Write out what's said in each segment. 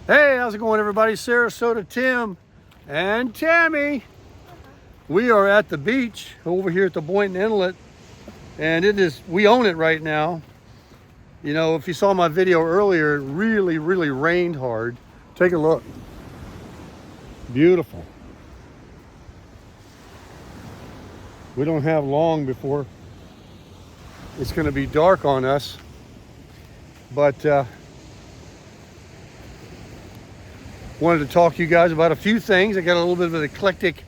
Hey, how's it going, everybody? Sarasota Tim and Tammy. We are at the beach over here at the Boynton Inlet, and we own it right now. You know, if you saw my video earlier, it really rained hard. Take a look. Beautiful. We don't have long before it's going to be dark on us, but wanted to talk to you guys about a few things. I got a little bit of an eclectic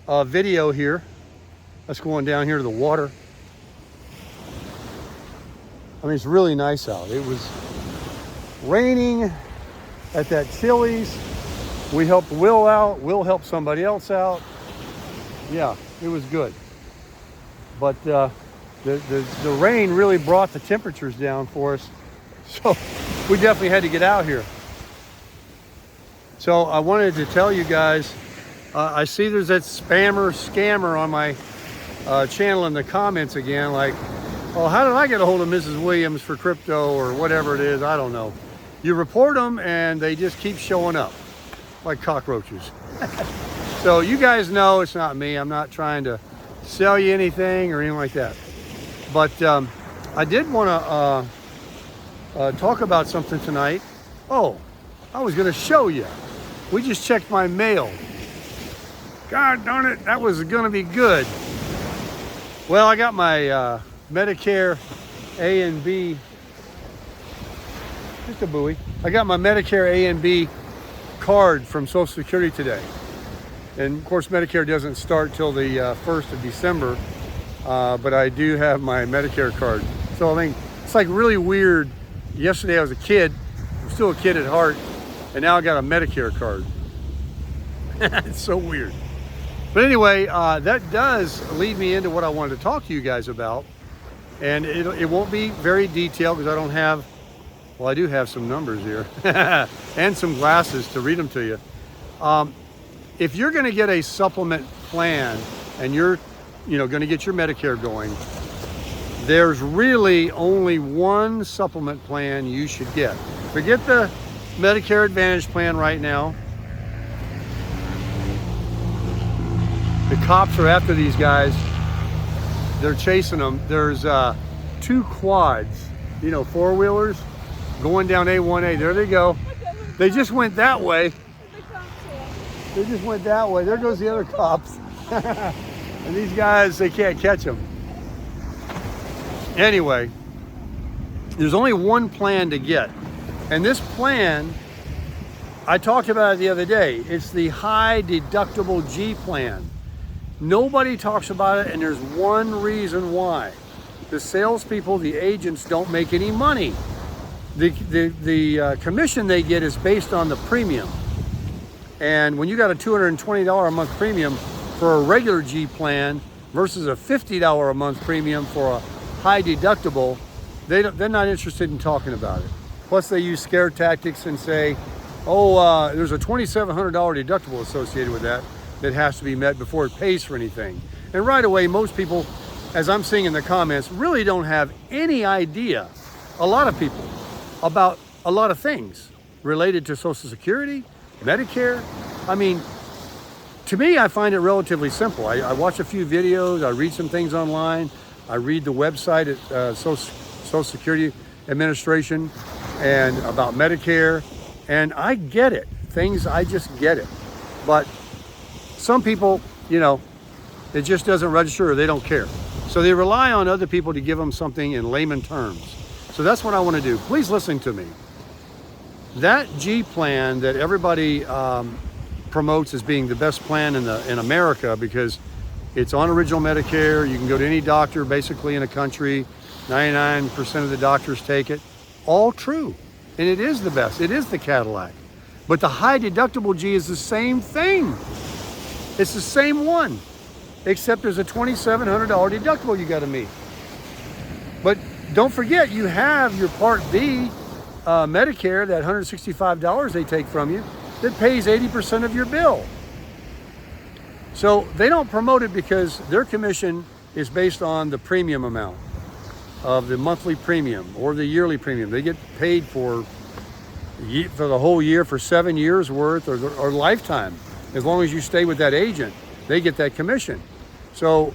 video here. Let's go on down here to the water. I mean, it's really nice out. It was raining at that Chili's. We helped Will out. Will helped somebody else out. Yeah, it was good. But the rain really brought the temperatures down for us. So we definitely had to get out here. So I wanted to tell you guys, I see there's that scammer on my channel in the comments again, like, oh, how did I get a hold of Mrs. Williams for crypto or whatever it is? I don't know. You report them and they just keep showing up like cockroaches. So you guys know it's not me. I'm not trying to sell you anything or anything like that. But I did want to talk about something tonight. Oh, I was going to show you. We just checked my mail. God darn it, that was going to be good. Well, I got my Medicare A and B. Just a buoy. I got my Medicare A and B card from Social Security today. And of course, Medicare doesn't start till the 1st of December, but I do have my Medicare card. So I mean, it's like really weird. Yesterday I was a kid, I'm still a kid at heart, and now I got a Medicare card. It's so weird. But anyway, that does lead me into what I wanted to talk to you guys about. And it won't be very detailed because I don't have, well, I do have some numbers here and some glasses to read them to you. If you're going to get a supplement plan and you're going to get your Medicare going, there's really only one supplement plan you should get. Forget the Medicare Advantage plan right now. The cops are after these guys. They're chasing them. There's 2 quads, four-wheelers going down A1A. There they go. They just went that way. They just went that way. There goes the other cops. And these guys, they can't catch them. Anyway, there's only one plan to get. And this plan, I talked about it the other day. It's the high deductible G plan. Nobody talks about it, and there's one reason why. The salespeople, the agents, don't make any money. The commission they get is based on the premium. And when you got a $220 a month premium for a regular G plan versus a $50 a month premium for a high deductible, they're not interested in talking about it. Plus they use scare tactics and say, oh, there's a $2,700 deductible associated with that has to be met before it pays for anything. And right away, most people, as I'm seeing in the comments, really don't have any idea, a lot of people, about a lot of things related to Social Security, Medicare. I mean, to me, I find it relatively simple. I watch a few videos, I read some things online, I read the website at Social Security Administration and about Medicare, and I get it. I just get it. But some people, it just doesn't register or they don't care. So they rely on other people to give them something in layman terms. So that's what I want to do. Please listen to me. That G plan that everybody promotes as being the best plan in America because it's on original Medicare. You can go to any doctor basically in a country. 99% of the doctors take it. All true. And it is the best. It is the Cadillac. But the high deductible G is the same thing. It's the same one, except there's a $2,700 deductible you got to meet. But don't forget, you have your Part B Medicare, that $165 they take from you, that pays 80% of your bill. So they don't promote it because their commission is based on the premium amount of the monthly premium or the yearly premium. They get paid for for the whole year, for 7 years worth, or lifetime. As long as you stay with that agent, they get that commission. So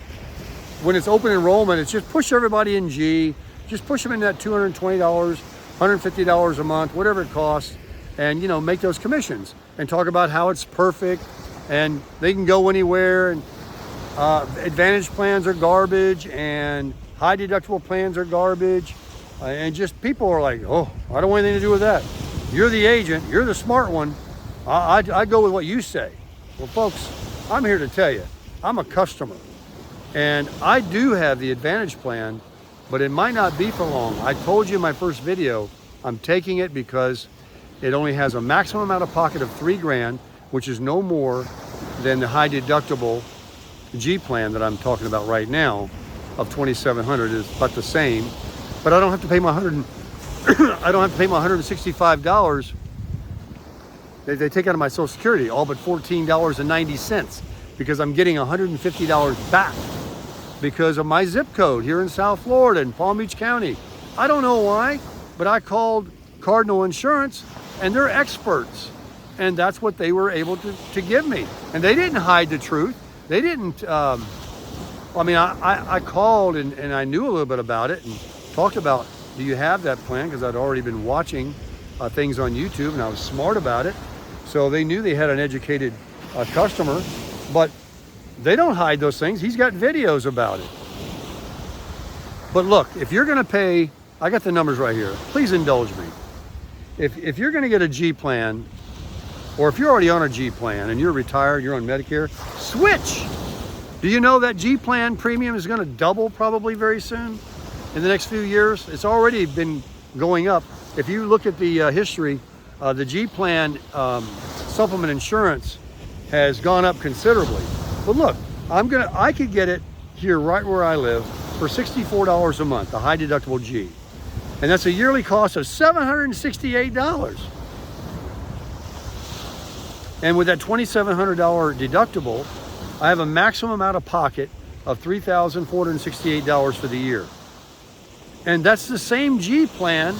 when it's open enrollment, it's just push everybody in G, just push them in that $220, $150 a month, whatever it costs, and make those commissions and talk about how it's perfect and they can go anywhere, and advantage plans are garbage and high deductible plans are garbage, and just people are like, oh, I don't want anything to do with that. You're the agent, you're the smart one, I go with what you say. Well, folks, I'm here to tell you, I'm a customer and I do have the advantage plan, but it might not be for long. I told you in my first video, I'm taking it because it only has a maximum out of pocket of $3,000, which is no more than the high deductible G plan that I'm talking about right now of $2,700 is about the same, but I don't have to pay my I don't have to pay my $165. They take out of my Social Security all but $14.90 because I'm getting $150 back because of my zip code here in South Florida in Palm Beach County. I don't know why, but I called Cardinal Insurance and they're experts, and that's what they were able to give me. And they didn't hide the truth. They didn't, I called and I knew a little bit about it and talked about, do you have that plan? Because I'd already been watching things on YouTube and I was smart about it. So they knew they had an educated customer, but they don't hide those things. He's got videos about it. But look, if you're gonna pay, I got the numbers right here. Please indulge me. If you're gonna get a G plan, or if you're already on a G plan and you're retired, you're on Medicare, switch. Do you know that G plan premium is gonna double probably very soon in the next few years? It's already been going up. If you look at the history, the G plan supplement insurance has gone up considerably. But look, I could get it here right where I live for $64 a month, the high deductible G. And that's a yearly cost of $768. And with that $2,700 deductible, I have a maximum out of pocket of $3,468 for the year. And that's the same G plan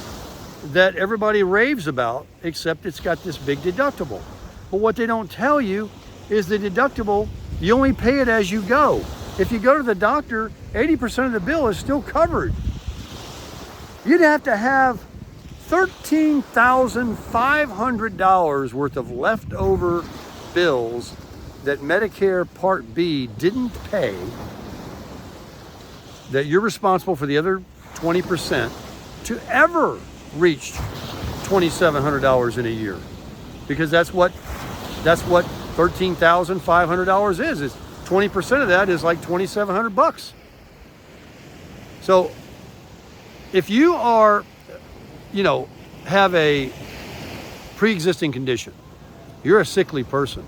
that everybody raves about, except it's got this big deductible. But what they don't tell you is the deductible, you only pay it as you go. If you go to the doctor, 80% of the bill is still covered. You'd have to have $13,500 worth of leftover bills that Medicare Part B didn't pay, that you're responsible for the other 20%, to ever reach $2,700 in a year. Because that's what $13,500 is. 20% of that is like $2,700. So if you are, have a pre-existing condition, you're a sickly person,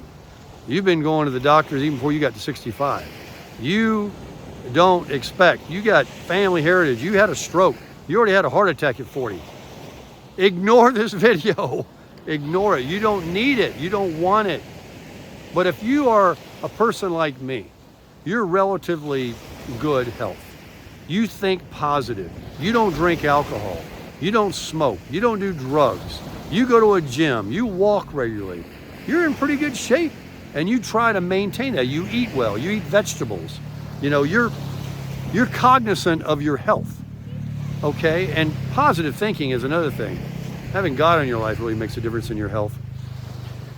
you've been going to the doctors even before you got to 65, you don't expect, you got family heritage, you had a stroke, you already had a heart attack at 40, ignore this video. Ignore it. You don't need it. You don't want it. But if you are a person like me, you're relatively good health. You think positive. You don't drink alcohol. You don't smoke. You don't do drugs. You go to a gym. You walk regularly. You're in pretty good shape, and you try to maintain that. You eat well. You eat vegetables. You're cognizant of your health. Okay? And positive thinking is another thing. Having God in your life really makes a difference in your health.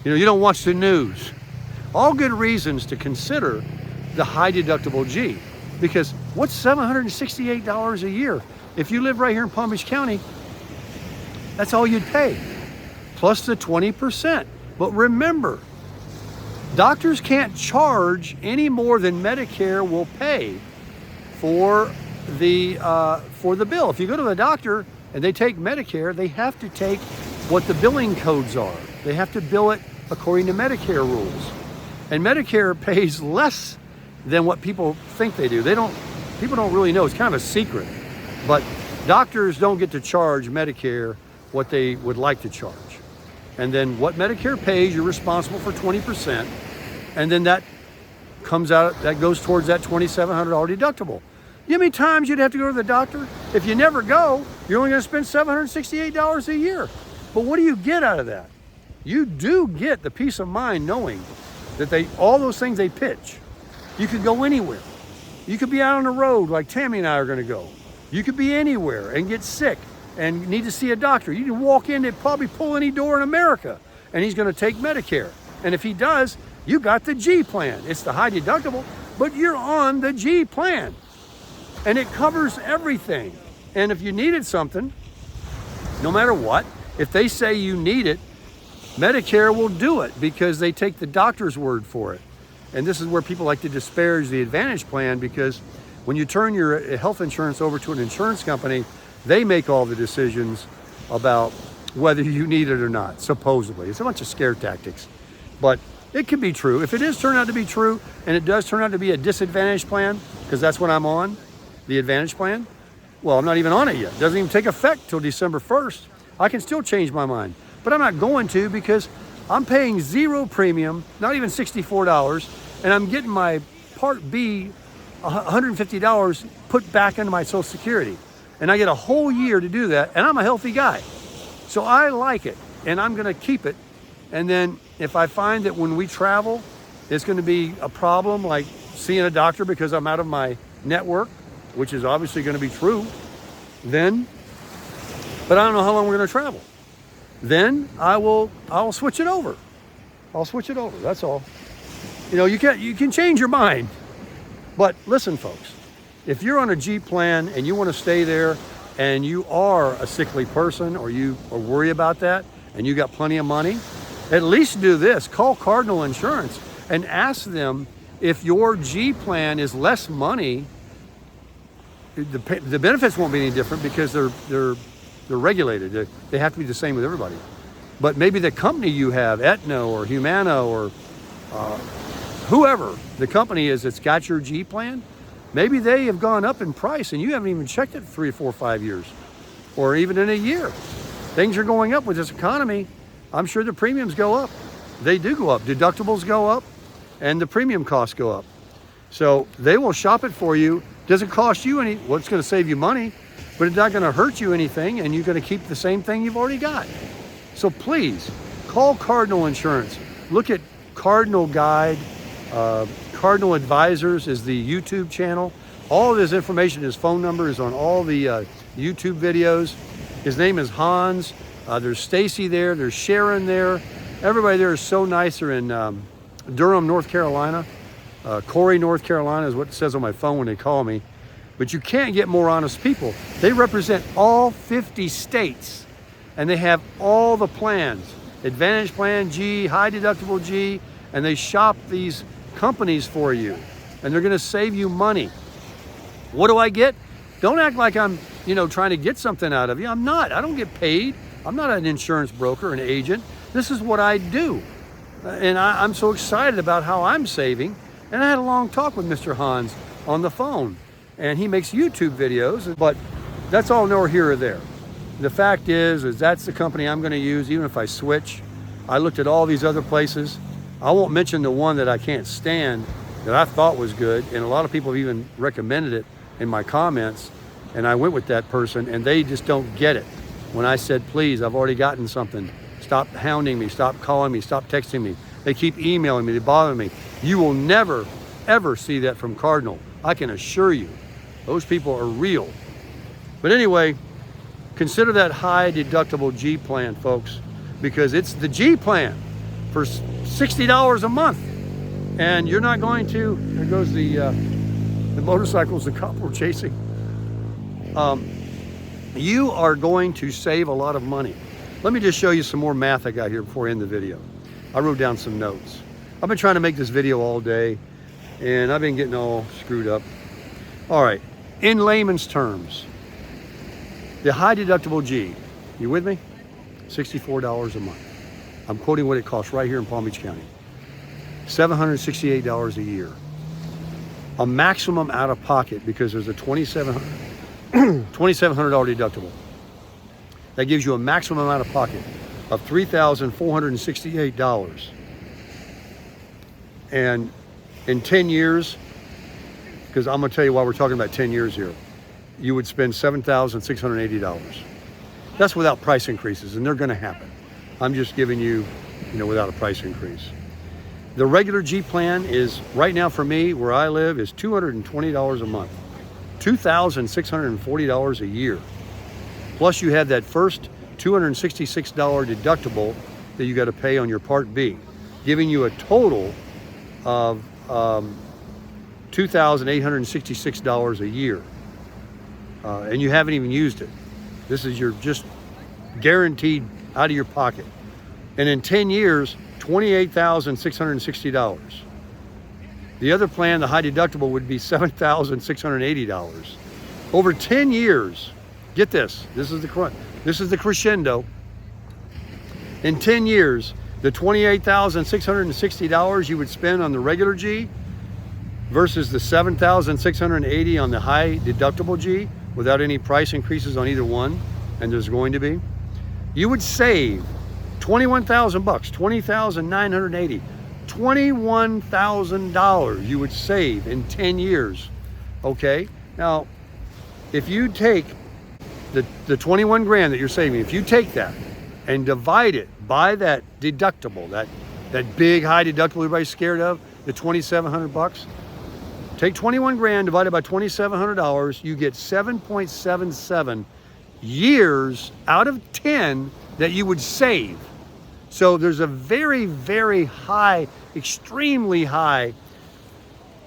You don't watch the news. All good reasons to consider the high deductible G, because what's $768 a year? If you live right here in Palm Beach County, that's all you'd pay, plus the 20%. But remember, doctors can't charge any more than Medicare will pay for the bill. If you go to the doctor and they take Medicare, they have to take what the billing codes are. They have to bill it according to Medicare rules. And Medicare pays less than what people think they do. People don't really know. It's kind of a secret. But doctors don't get to charge Medicare what they would like to charge. And then what Medicare pays, you're responsible for 20%. And then that goes towards that $2,700 deductible. You know how many times you'd have to go to the doctor? If you never go, you're only going to spend $768 a year. But what do you get out of that? You do get the peace of mind knowing that all those things they pitch, you could go anywhere. You could be out on the road like Tammy and I are gonna go. You could be anywhere and get sick and need to see a doctor. You can walk in and probably pull any door in America and he's gonna take Medicare. And if he does, you got the G plan. It's the high deductible, but you're on the G plan. And it covers everything. And if you needed something, no matter what, if they say you need it, Medicare will do it because they take the doctor's word for it. And this is where people like to disparage the Advantage plan, because when you turn your health insurance over to an insurance company, they make all the decisions about whether you need it or not, supposedly. It's a bunch of scare tactics. But it could be true. If it is turned out to be true, and it does turn out to be a disadvantage plan, because that's what I'm on, the Advantage plan, well, I'm not even on it yet. It doesn't even take effect till December 1st. I can still change my mind. But I'm not going to, because I'm paying zero premium, not even $64, and I'm getting my Part B $150 put back into my Social Security. And I get a whole year to do that, and I'm a healthy guy. So I like it, and I'm gonna keep it. And then if I find that when we travel, it's gonna be a problem, like seeing a doctor because I'm out of my network, which is obviously gonna be true, then, but I don't know how long we're gonna travel. Then I'll switch it over. I'll switch it over, that's all. You know, you can change your mind. But listen, folks, if you're on a G plan and you want to stay there and you are a sickly person or you are worried about that and you got plenty of money, at least do this. Call Cardinal Insurance and ask them if your G plan is less money. The benefits won't be any different because they're regulated. They have to be the same with everybody. But maybe the company you have, Aetna or Humana or whoever the company is that's got your G plan, maybe they have gone up in price and you haven't even checked it 3, 4, 5 years, or even in a year. Things are going up with this economy. I'm sure the premiums go up. They do go up. Deductibles go up and the premium costs go up. So they will shop it for you. Doesn't cost you any, well, it's going to save you money, but it's not going to hurt you anything, and you're going to keep the same thing you've already got. So please call Cardinal Insurance. Look at Cardinal Guide. Cardinal Advisors is the YouTube channel. All of his information, his phone number is on all the YouTube videos. His name is Hans. There's Stacy there. There's Sharon there. Everybody there is so nice. They're in Durham, North Carolina. Corey, North Carolina is what it says on my phone when they call me. But you can't get more honest people. They represent all 50 states and they have all the plans. Advantage Plan G, high deductible G, and they shop these companies for you and they're gonna save you money. What do I get? Don't act like I'm, trying to get something out of you. I'm not. I don't get paid. I'm not an insurance broker, an agent. This is what I do. And I'm so excited about how I'm saving. And I had a long talk with Mr. Hans on the phone. And he makes YouTube videos, but that's all nor here or there. The fact is that's the company I'm gonna use, even if I switch. I looked at all these other places. I won't mention the one that I can't stand that I thought was good. And a lot of people have even recommended it in my comments. And I went with that person and they just don't get it. When I said, please, I've already gotten something. Stop hounding me, stop calling me, stop texting me. They keep emailing me, they bother me. You will never, ever see that from Cardinal. I can assure you, those people are real. But anyway, consider that high deductible G plan, folks, because it's the G plan for $60 a month. And you're not going to, there goes the motorcycles the cop were chasing. You are going to save a lot of money. Let me just show you some more math I got here before I end the video. I wrote down some notes. I've been trying to make this video all day and I've been getting all screwed up. All right, in layman's terms, the high deductible G, you with me? $64 a month. I'm quoting what it costs right here in Palm Beach County. $768 a year. A maximum out of pocket because there's a $2,700 deductible. That gives you a maximum out of pocket of $3,468. And in 10 years, because I'm gonna tell you why we're talking about 10 years here, you would spend $7,680. That's without price increases, and they're going to happen. I'm just giving you, without a price increase. The regular G plan is, right now for me, where I live, is $220 a month. $2,640 a year. Plus you have that first $266 deductible that you got to pay on your Part B, giving you a total of $2,866 a year. And you haven't even used it. This is your just guaranteed out of your pocket. And in 10 years, $28,660. The other plan, the high deductible, would be $7,680. Over 10 years, get this, this is the crescendo. In 10 years, the $28,660 you would spend on the regular G versus the $7,680 on the high deductible G, without any price increases on either one, and there's going to be, you would save $21,000, $20,980, $21,000 you would save in 10 years. Okay, now if you take the 21 grand that you're saving, if you take that and divide it by that deductible, that big high deductible everybody's scared of, the $2,700, take 21 grand divided by $2,700, you get 7.77 years out of 10 that you would save. So there's a very, very high, extremely high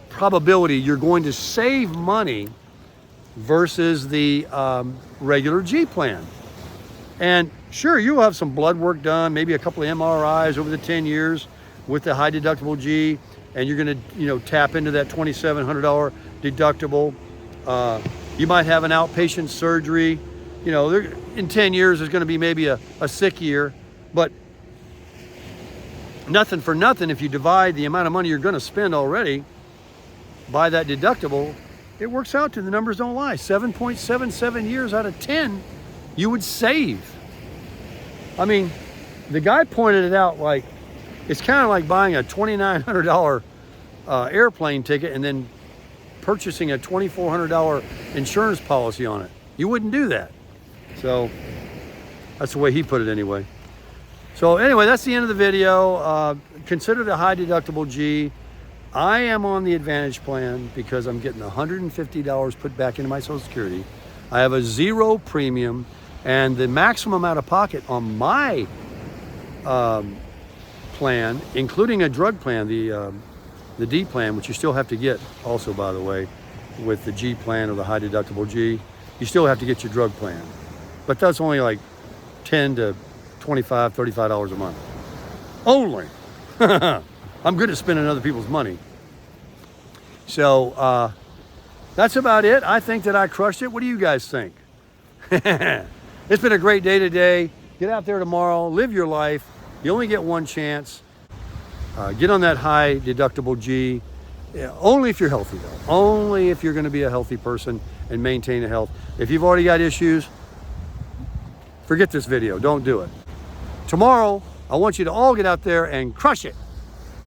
probability you're going to save money versus the regular G plan. And sure, you'll have some blood work done, maybe a couple of MRIs over the 10 years with the high deductible G, and you're going to tap into that $2,700 deductible. You might have an outpatient surgery. In 10 years there's going to be maybe a sick year, but nothing for nothing, if you divide the amount of money you're going to spend already by that deductible, it works out to, the numbers don't lie, 7.77 years out of 10 you would save. I mean, the guy pointed it out like it's kind of like buying a $2,900 airplane ticket and then purchasing a $2,400 insurance policy on it. You wouldn't do that. So that's the way he put it anyway. So anyway, that's the end of the video. Consider the high deductible G. I am on the Advantage plan because I'm getting $150 put back into my Social Security. I have a 0 premium, and the maximum out of pocket on my plan, including a drug plan, the D plan, which you still have to get also, by the way, with the G plan or the high deductible G, you still have to get your drug plan. But that's only like $10 to $25, $35 a month. Only. I'm good at spending other people's money. So that's about it. I think that I crushed it. What do you guys think? It's been a great day today. Get out there tomorrow. Live your life. You only get one chance. Get on that high deductible G. Yeah, only if you're healthy, though. Only if you're going to be a healthy person and maintain a health. If you've already got issues, forget this video. Don't do it. Tomorrow, I want you to all get out there and crush it.